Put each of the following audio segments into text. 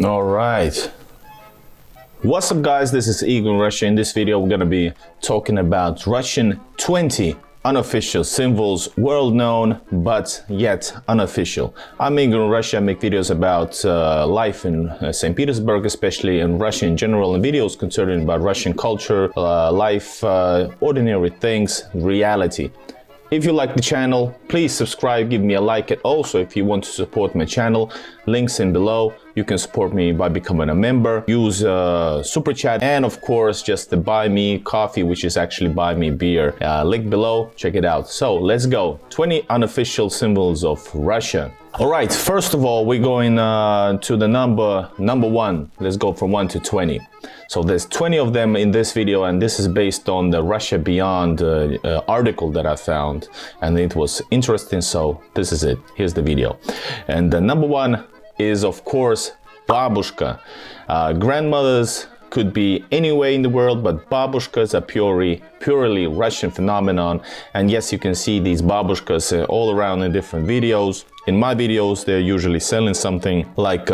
All right. What's up, guys? This is Igor in Russia. In this video, we're going to be talking about Russian 20 unofficial symbols, world known, but yet unofficial. I'm Igor in Russia. I make videos about life in St. Petersburg, especially in Russia in general, and videos concerning about Russian culture, life, ordinary things, reality. If you like the channel, please subscribe, give me a like, and also if you want to support my channel, links in below. You can support me by becoming a member, use super chat, and of course just the buy me coffee, which is actually buy me beer. Link below, check it out. So let's go. 20 unofficial symbols of Russia. All right, first of all, we're going to the number one. Let's go from 1 to 20. So there's 20 of them in this video, and this is based on the Russia Beyond article that I found, and it was interesting, so this is it. Here's the video. And the number one is, of course, babushka. Grandmothers could be anywhere in the world, but babushkas are purely Russian phenomenon. And yes, you can see these babushkas all around in different videos. In my videos, they're usually selling something like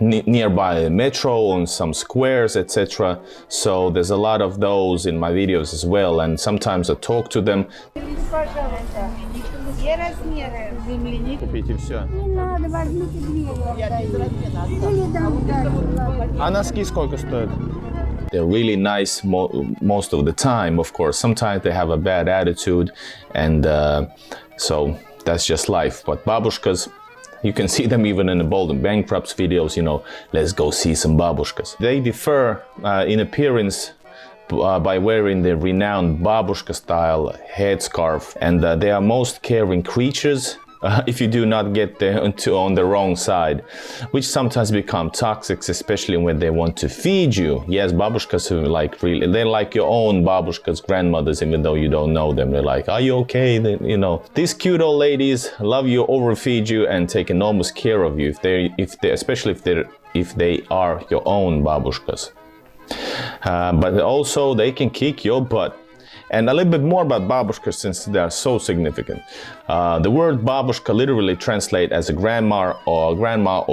nearby a metro, on some squares, etc. So there's a lot of those in my videos as well, and sometimes I talk to them. Купите все. Не надо, возьмите две. А носки сколько стоят? They're really nice most of the time, of course. Sometimes they have a bad attitude, and so that's just life. But babushkas, you can see them even in the Bold and Bankrupt's videos, you know, let's go see some babushkas. They differ in appearance by wearing the renowned babushka style headscarf, and they are most caring creatures if you do not get on the wrong side, which sometimes become toxic, especially when they want to feed you. Yes, babushkas are like they're like your own babushkas, grandmothers, even though you don't know them. They're like, are you okay? You know, these cute old ladies love you, overfeed you, and take enormous care of you. Especially if they are your own babushkas. But also they can kick your butt. And a little bit more about babushkas, since they are so significant. The word babushka literally translates as a grandma or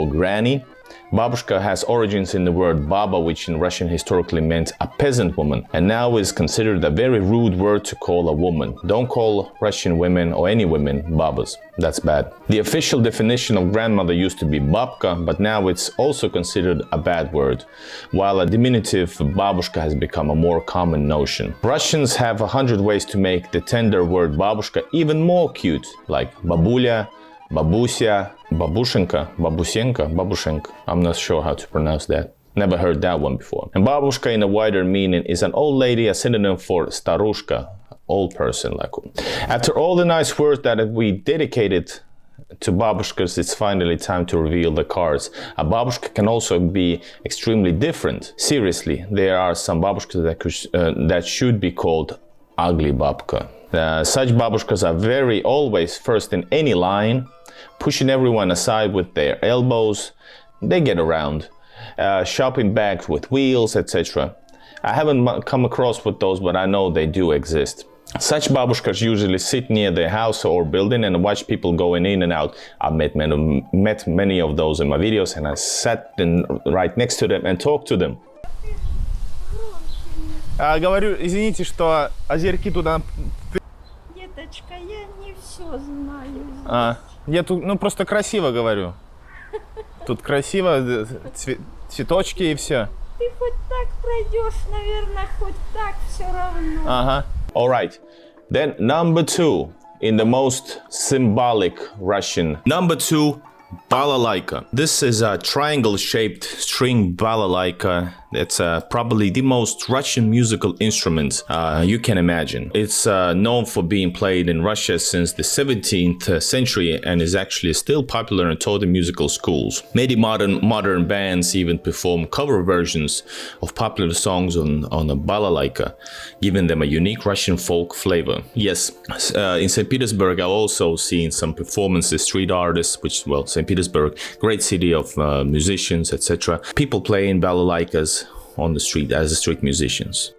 granny. Babushka has origins in the word baba, which in Russian historically meant a peasant woman, and now is considered a very rude word to call a woman. Don't call Russian women or any women babas. That's bad. The official definition of grandmother used to be babka, but now it's also considered a bad word, while a diminutive babushka has become a more common notion. Russians have 100 ways to make the tender word babushka even more cute, like babuля, babusia, babushenka, babushenka. I'm not sure how to pronounce that. Never heard that one before. And babushka in a wider meaning is an old lady, a synonym for starushka, old person. Like. After all the nice words that we dedicated to babushkas, it's finally time to reveal the cards. A babushka can also be extremely different. Seriously, there are some babushkas that should be called ugly babka. Such babushkas are always first in any line, pushing everyone aside with their elbows. They get around. Shopping bags with wheels, etc. I haven't come across with those, but I know they do exist. Such babushkas usually sit near their house or building and watch people going in and out. I've met many of those in my videos, and I sat right next to them and talked to them. Говорю, извините, что озерки туда... Деточка, я не все знаю. Я тут, ну, просто красиво говорю. Тут красиво, цветочки и все. Ты хоть так пройдешь, наверное, хоть так все равно. Ага. All right. Then number 2 in the most symbolic Russian. Number 2, balalaika. This is a triangle-shaped string balalaika. It's probably the most Russian musical instrument you can imagine. It's known for being played in Russia since the 17th century and is actually still popular and taught in musical schools. Many modern bands even perform cover versions of popular songs on a balalaika, giving them a unique Russian folk flavor. Yes, in St. Petersburg I've also seen some performances, street artists, St. Petersburg, great city of musicians, etc. People playing balalaikas on the street as street musicians.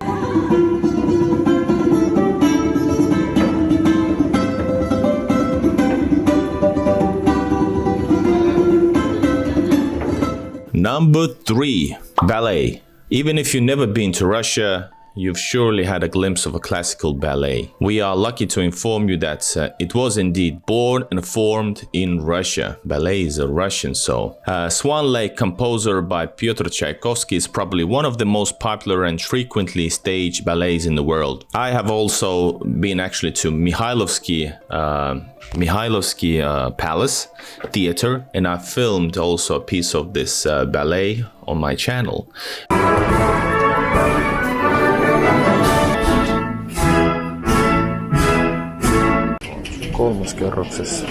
Number 3, ballet. Even if you've never been to Russia, you've surely had a glimpse of a classical ballet. We are lucky to inform you that it was indeed born and formed in Russia. Ballet is a Russian, so. Swan Lake, composer by Pyotr Tchaikovsky, is probably one of the most popular and frequently staged ballets in the world. I have also been actually to Mikhailovsky Palace Theater, and I filmed also a piece of this ballet on my channel. Kolmoskerroksessa.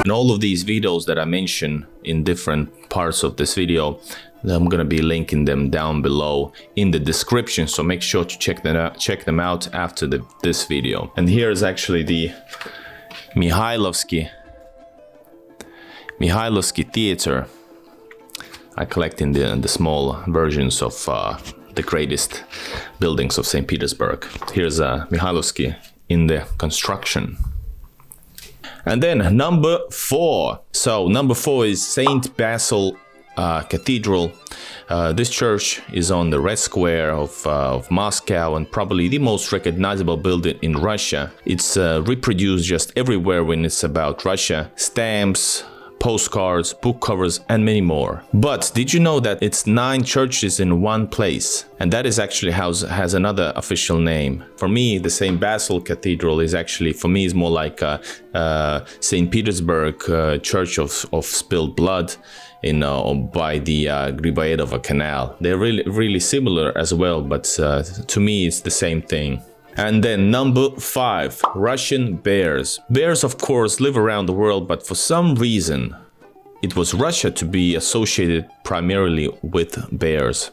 In all of these videos that I mention in different parts of this video, I'm gonna be linking them down below in the description, so make sure to check them out after this video. And here is actually the Mikhailovsky Theater. I collect in the small versions of the greatest buildings of St. Petersburg. Here's Mikhailovsky in the construction. And then number 4. So number 4 is St. Basil Cathedral. This church is on the Red Square of Moscow, and probably the most recognizable building in Russia. It's reproduced just everywhere when it's about Russia. Stamps, postcards, book covers, and many more. But did you know that it's 9 churches in one place? And that is actually has another official name. For me, the St. Basil Cathedral is actually, for me, is more like St. Petersburg Church of Spilled Blood by the Griboyedova Canal. They're really similar as well, but to me, it's the same thing. And then number 5, Russian bears. Bears, of course, live around the world, but for some reason, it was Russia to be associated primarily with bears.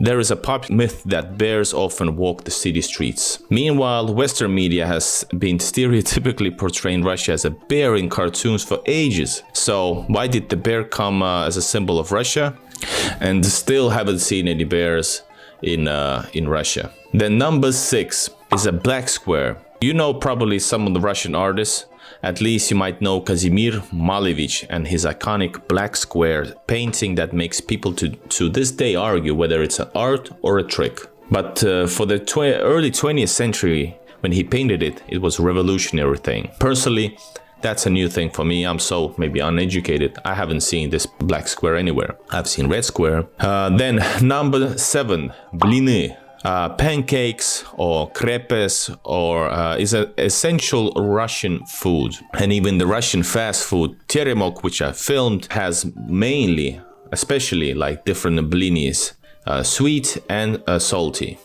There is a popular myth that bears often walk the city streets. Meanwhile, Western media has been stereotypically portraying Russia as a bear in cartoons for ages. So why did the bear come as a symbol of Russia? And still haven't seen any bears in Russia. Then number 6 is a black square. You know probably some of the Russian artists. At least you might know Kazimir Malevich and his iconic black square painting that makes people to this day argue whether it's an art or a trick. But for the early 20th century, when he painted it, it was a revolutionary thing. Personally, that's a new thing for me. I'm so maybe uneducated. I haven't seen this black square anywhere. I've seen red square. Then number 7, bliny. Pancakes or crepes is an essential Russian food. And even the Russian fast food teremok, which I filmed, has mainly, especially like different blinis, sweet and salty.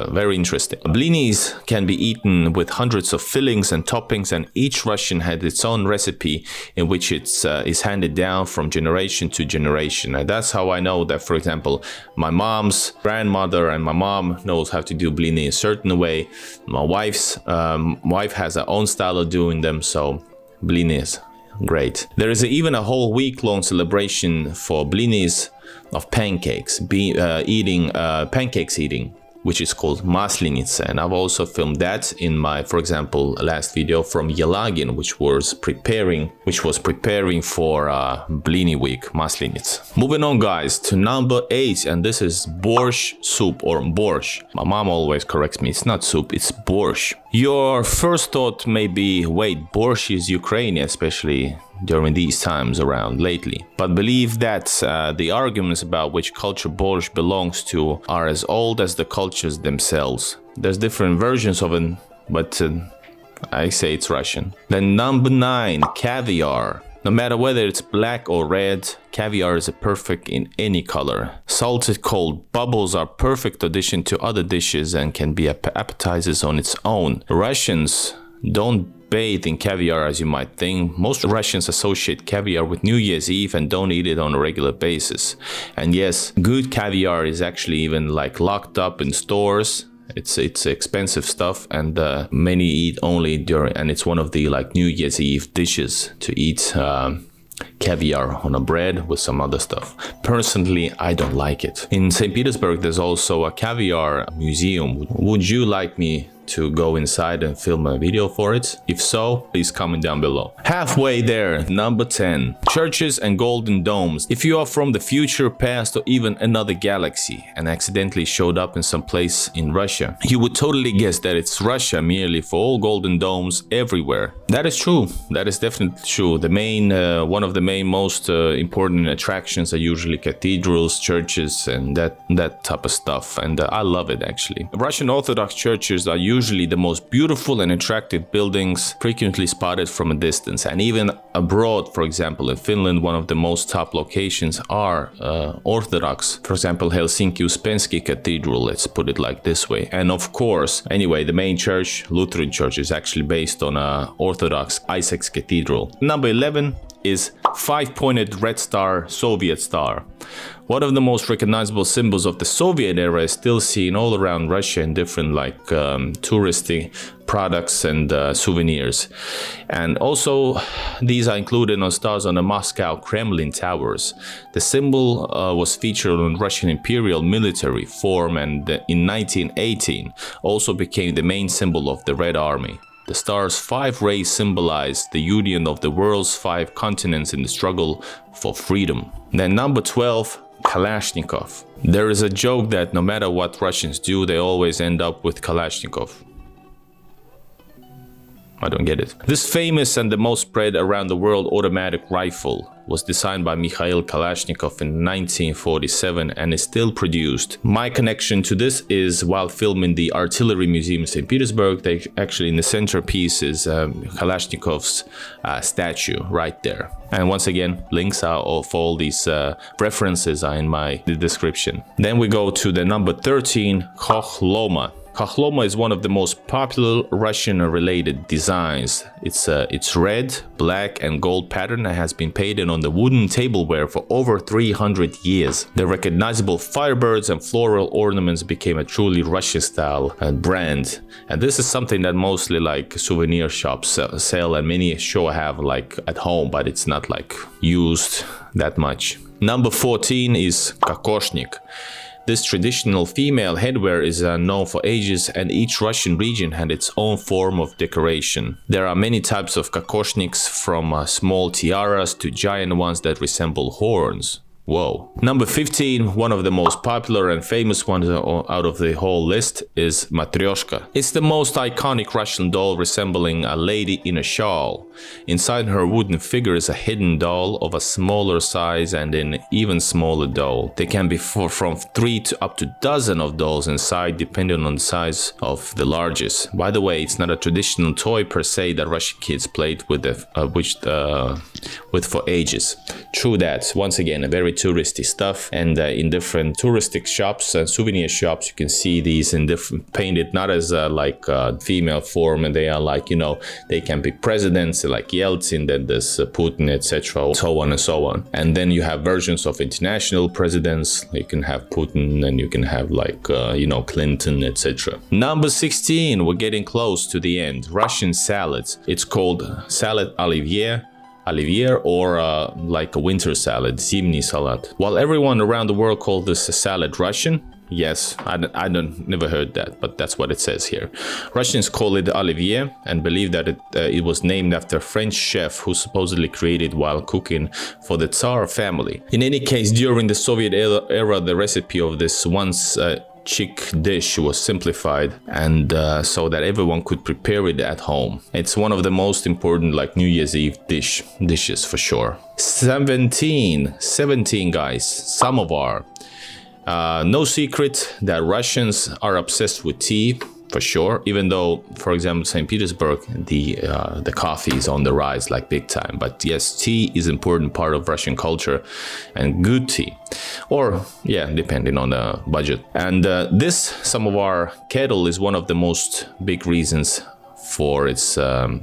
Very interesting. Blinis can be eaten with hundreds of fillings and toppings, and each Russian had its own recipe in which it's is handed down from generation to generation. And that's how I know that, for example, my mom's grandmother and my mom knows how to do blini a certain way. My wife's wife has her own style of doing them, so blinis, great. There is even a whole week-long celebration for blinis of pancakes, pancakes eating, which is called Maslenitsa, and I've also filmed that in my, for example, last video from Yelagin, which was preparing for Blini week, Maslenitsa. Moving on, guys, to number 8, and this is borscht soup, or borscht. My mom always corrects me, it's not soup, it's borscht. Your first thought may be, wait, borscht is Ukrainian, especially during these times around lately. But believe that the arguments about which culture borscht belongs to are as old as the cultures themselves. There's different versions of it, but I say it's Russian. Then number 9, caviar. No matter whether it's black or red, caviar is perfect in any color. Salted cold bubbles are perfect addition to other dishes and can be appetizers on its own. Russians don't bathe in caviar as you might think. Most Russians associate caviar with New Year's Eve and don't eat it on a regular basis. And yes, good caviar is actually even like locked up in stores. It's expensive stuff, and many eat only during, and it's one of the like New Year's Eve dishes to eat caviar on a bread with some other stuff. Personally, I don't like it. In St. Petersburg, there's also a caviar museum. Would you like me to go inside and film a video for it? If so, please comment down below. Halfway there, number 10. Churches and golden domes. If you are from the future, past, or even another galaxy and accidentally showed up in some place in Russia, you would totally guess that it's Russia merely for all golden domes everywhere. That is true. That is definitely true. The main, one of the main most important attractions are usually cathedrals, churches, and that type of stuff. And I love it actually. Russian Orthodox churches are usually the most beautiful and attractive buildings, frequently spotted from a distance. And even abroad, for example, in Finland, one of the most top locations are Orthodox. For example, Helsinki Uspensky Cathedral, let's put it like this way. And of course, anyway, the main church, Lutheran church, is actually based on Orthodox Isaac's Cathedral. Number 11 is five-pointed red star, Soviet star. One of the most recognizable symbols of the Soviet era is still seen all around Russia in different touristy products and souvenirs. And also these are included on stars on the Moscow Kremlin towers. The symbol was featured on Russian imperial military form, and in 1918 also became the main symbol of the Red Army. The star's 5 rays symbolize the union of the world's 5 continents in the struggle for freedom. Then number 12, Kalashnikov. There is a joke that no matter what Russians do, they always end up with Kalashnikov. I don't get it. This famous and the most spread around the world automatic rifle was designed by Mikhail Kalashnikov in 1947 and is still produced. My connection to this is while filming the Artillery Museum in St. Petersburg. They actually, in the centerpiece is Kalashnikov's statue right there. And once again, links are for all these references are in my description. Then we go to the number 13, Khokhloma. Khokhloma is one of the most popular Russian-related designs. It's red, black, and gold pattern that has been painted on the wooden tableware for over 300 years. The recognizable firebirds and floral ornaments became a truly Russian-style brand. And this is something that mostly like souvenir shops sell, and many sure have like at home, but it's not like used that much. Number 14 is kokoshnik. This traditional female headwear is known for ages, and each Russian region had its own form of decoration. There are many types of kokoshniks, from small tiaras to giant ones that resemble horns. Whoa. Number 15, one of the most popular and famous ones out of the whole list, is Matryoshka. It's the most iconic Russian doll resembling a lady in a shawl. Inside her wooden figure is a hidden doll of a smaller size and an even smaller doll. There can be from 3 to up to dozen of dolls inside, depending on the size of the largest. By the way, it's not a traditional toy per se that Russian kids played with for ages. True that. Once again, a very touristy stuff, and in different touristic shops and souvenir shops you can see these in different painted, not as female form, and they are like, you know, they can be presidents like Yeltsin, then there's Putin, etc., so on and so on. And then you have versions of international presidents. You can have Putin, and you can have like Clinton, etc. Number 16, we're getting close to the end. Russian salads. It's called salad olivier, or like a winter salad, zimny salad. While everyone around the world calls this a salad Russian, yes, I never heard that, but that's what it says here. Russians call it olivier and believe that it was named after a French chef who supposedly created while cooking for the Tsar family. In any case, during the Soviet era, the recipe of this once chick dish was simplified, and so that everyone could prepare it at home. It's one of the most important like New Year's Eve dishes for sure. 17 guys, samovar. No secret that Russians are obsessed with tea, for sure, even though, for example, St. Petersburg, the coffee is on the rise like big time. But yes, tea is an important part of Russian culture, and good tea, or yeah, depending on the budget. And this samovar kettle is one of the most big reasons for its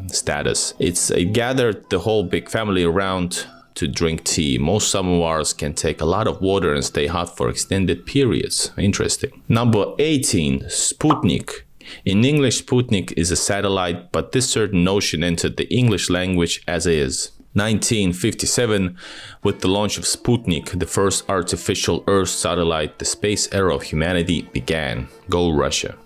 status. It gathered the whole big family around to drink tea. Most samovars can take a lot of water and stay hot for extended periods. Interesting. Number 18, Sputnik. In English, Sputnik is a satellite, but this certain notion entered the English language as is. 1957, with the launch of Sputnik, the first artificial Earth satellite, the space era of humanity began. Go Russia.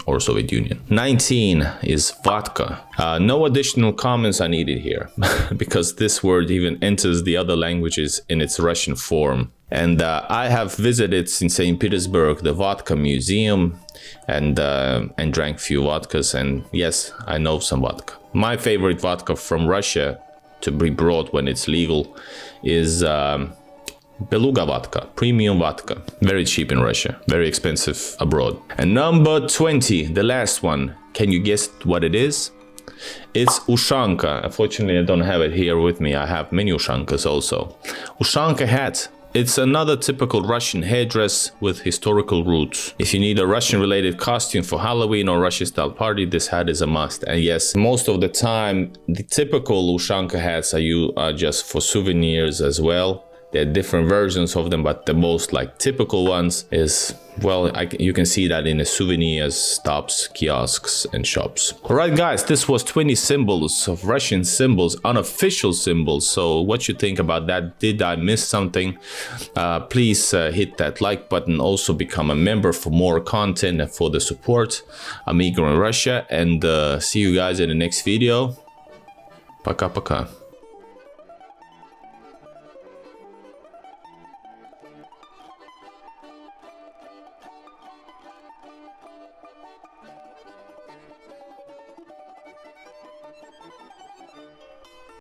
or Soviet Union. 19 is vodka. No additional comments are needed here because this word even enters the other languages in its Russian form. And I have visited in St. Petersburg the vodka museum and drank few vodkas, and yes, I know some vodka. My favorite vodka from Russia to be brought when it's legal is Beluga vodka, premium vodka. Very cheap in Russia, very expensive abroad. And number 20, the last one. Can you guess what it is? It's Ushanka. Unfortunately, I don't have it here with me. I have many Ushankas also. Ushanka hat. It's another typical Russian headdress with historical roots. If you need a Russian-related costume for Halloween or Russian-style party, this hat is a must. And yes, most of the time, the typical Ushanka hats are just for souvenirs as well. There are different versions of them, but the most typical ones is, well, you can see that in the souvenirs, stops, kiosks, and shops. Alright guys, this was 20 symbols of Russian symbols, unofficial symbols. So what you think about that? Did I miss something? Please hit that like button. Also become a member for more content and for the support. I'm Igor in Russia, and see you guys in the next video. Пока-пока.